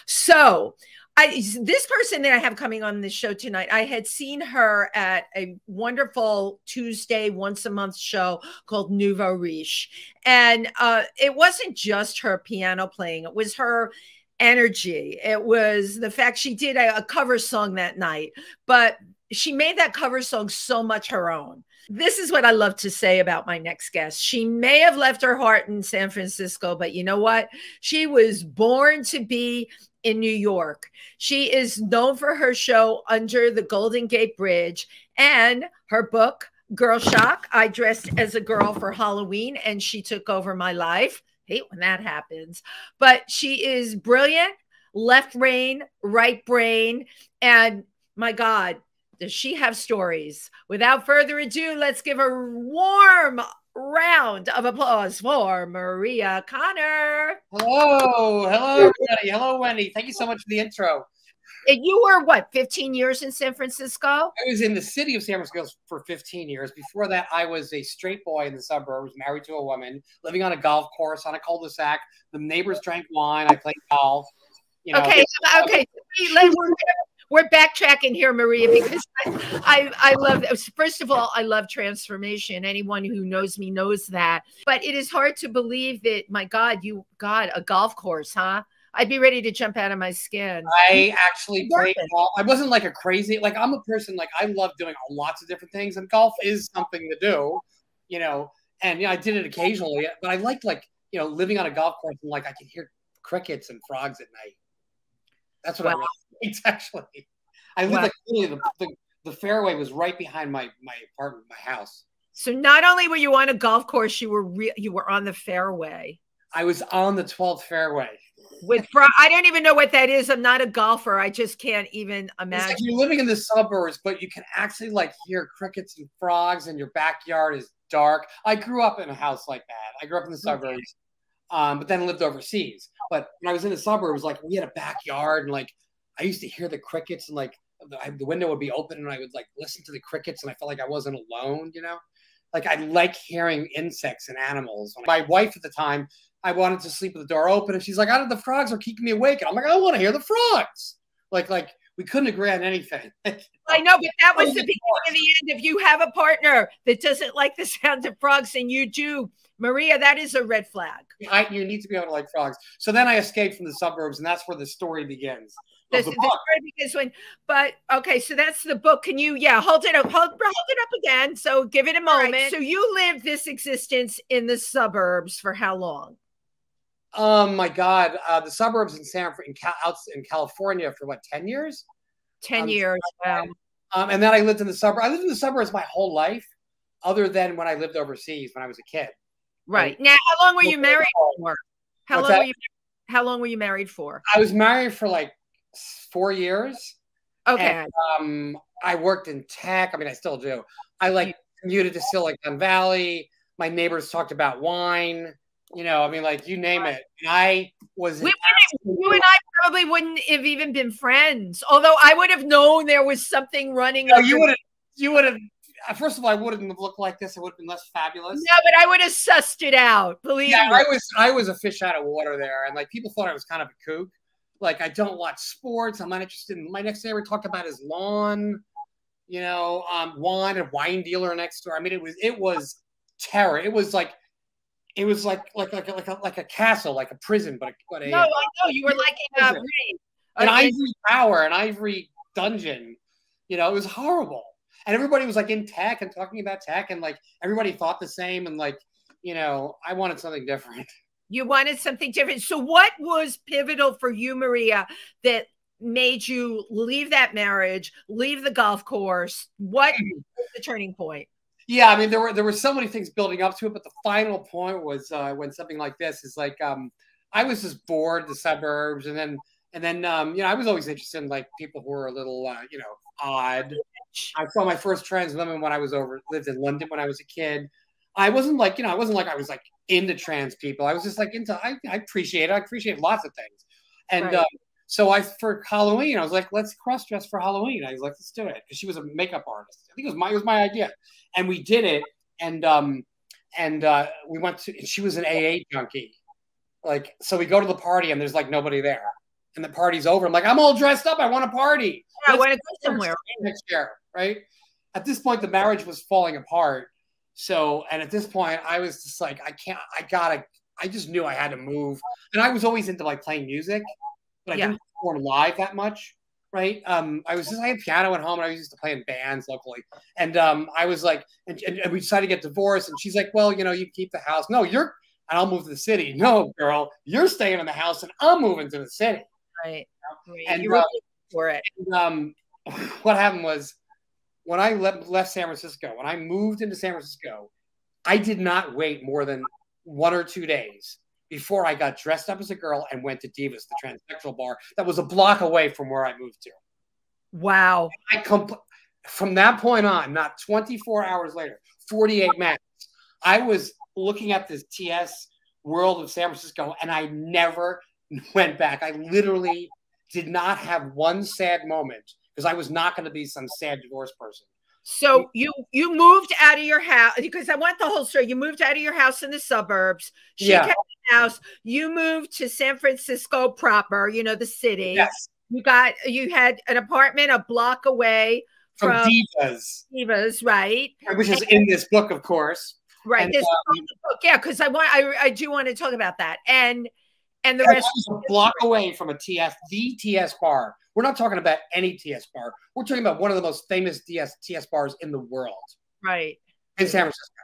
So this person that I have coming on this show tonight, I had seen her at a wonderful Tuesday, once a month show called Nouveau Riche. And it wasn't just her piano playing, it was her energy. It was the fact she did a cover song that night, but she made that cover song so much her own. This is what I love to say about my next guest. She may have left her heart in San Francisco, but you know what? She was born to be in New York. She is known for her show Under the Golden Gate Bridge and her book, Girl Shock. I dressed as a girl for Halloween and she took over my life. Hate when that happens. But she is brilliant, left brain, right brain, and my God, does she have stories? Without further ado, let's give a warm round of applause for Maria Konner. Hello, everybody. Hello, Wendy. Thank you so much for the intro. You were what, 15 years in San Francisco? I was in the city of San Francisco for 15 years. Before that, I was a straight boy in the suburbs, married to a woman, living on a golf course on a cul-de-sac. The neighbors drank wine. I played golf. You know. Okay. We're backtracking here, Maria, because I love, first of all, I love transformation. Anyone who knows me knows that. But it is hard to believe that, my God, you got a golf course, huh? I'd be ready to jump out of my skin. I actually played golf. I wasn't like a crazy, like I'm a person, like I love doing lots of different things. And golf is something to do, you know, and I did it occasionally. But I liked living on a golf course and I could hear crickets and frogs at night. That's what I really actually. I lived the fairway was right behind my apartment, my house. So not only were you on a golf course, you were on the fairway. I was on the 12th fairway. I don't even know what that is. I'm not a golfer. I just can't even imagine. It's like you're living in the suburbs, but you can actually hear crickets and frogs, and your backyard is dark. I grew up in a house like that. I grew up in the suburbs. But then lived overseas. But when I was in the suburbs, we had a backyard, and I used to hear the crickets, and the window would be open, and I would listen to the crickets, and I felt like I wasn't alone, you know. I like hearing insects and animals. My wife at the time, I wanted to sleep with the door open, and she's like, "The frogs are keeping me awake," and I'm like, "I want to hear the frogs." We couldn't agree on anything. I know, but that was the beginning and the end. If you have a partner that doesn't like the sound of frogs, and you do, Maria, that is a red flag. You need to be able to like frogs. So then I escaped from the suburbs, and that's where the story begins. The story begins okay, so that's the book. Can you, hold it up again. So give it a moment. Right. So you lived this existence in the suburbs for how long? My God, the suburbs in California for 10 years? 10 years. Wow. And then I lived in the suburbs. I lived in the suburbs my whole life, other than when I lived overseas when I was a kid. Right. Now, how long were you married for? How long were you married for? I was married for 4 years. Okay. And, I worked in tech. I mean, I still do. I commuted to Silicon Valley. My neighbors talked about wine. You know, I mean, you name it. And I was. You and I probably wouldn't have even been friends. Although I would have known there was something running. No, you would have. First of all, I wouldn't have looked like this. I would have been less fabulous. No, but I would have sussed it out. Believe me. I was a fish out of water there, and people thought I was kind of a kook. I don't watch sports. I'm not interested in. My next neighbor talked about his lawn. You know, wine, a wine dealer next door. I mean, it was terror. It was like a castle, like a prison, but no, I know you were in an ivory tower, an ivory dungeon. You know, it was horrible. And everybody was in tech and talking about tech, and everybody thought the same. And I wanted something different. You wanted something different. So what was pivotal for you, Maria, that made you leave that marriage, leave the golf course? What was the turning point? Yeah, I mean, there were so many things building up to it, but the final point was when something like this is I was just bored, the suburbs, and then I was always interested in people who were a little odd. I saw my first trans women when I lived in London when I was a kid. I wasn't I was into trans people. I was just into I appreciate lots of things. And so for Halloween, I was like, let's cross dress for Halloween. I was like, let's do it, because she was a makeup artist. I think it was my idea, and we did it. And we went to. And she was an AA junkie. So we go to the party, and there's nobody there. and the party's over. I'm like, I'm all dressed up. I want to party. Yeah, I want to go somewhere next year, right? At this point, the marriage was falling apart. So, and at this point, I was just like, I just knew I had to move. And I was always into like playing music, but I didn't perform live that much, right? I had piano at home, and I used to play in bands locally. And I was like, and we decided to get divorced. And she's like, well, you know, you keep the house. No, and I'll move to the city. No, girl, you're staying in the house, and I'm moving to the city. Right. And you're for it. And, what happened was, when I left San Francisco, when I moved into San Francisco, I did not wait more than 1 or 2 days before I got dressed up as a girl and went to Divas, the transsexual bar that was a block away from where I moved to. Wow. From that point on, not 24 hours later, 48 minutes, I was looking at this TS world of San Francisco, and I never went back. I literally did not have one sad moment, because I was not going to be some sad divorced person. So you moved out of your house, because I want the whole story. You moved out of your house in the suburbs. She kept the house. You moved to San Francisco proper, you know, the city. Yes. You had an apartment a block away from Divas. Divas, right? Which is in this book, of course. Right. And, this book, yeah, because I do want to talk about that. And the rest was a block away from the TS bar. We're not talking about any TS bar. We're talking about one of the most famous TS bars in the world. Right. In San Francisco.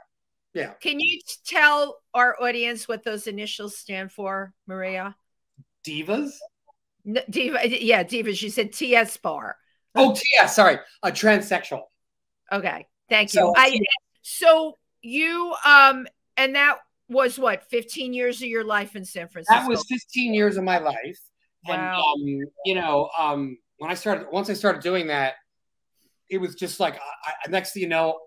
Yeah. Can you tell our audience what those initials stand for, Maria? Divas? No, Divas. You said TS bar. Oh, TS. Sorry. A transsexual. Okay. Thank you. So you, and that was what, 15 years of your life in San Francisco? That was 15 years of my life. Wow. And, you know, once I started doing that, it was just like, next thing you know,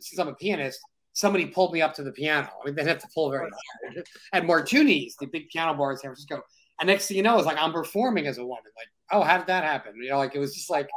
since I'm a pianist, somebody pulled me up to the piano. I mean, they didn't have to pull very hard. At Martuni's, the big piano bar in San Francisco. And next thing you know, it's like I'm performing as a woman. Like, oh, how did that happen? You know, like it was just like.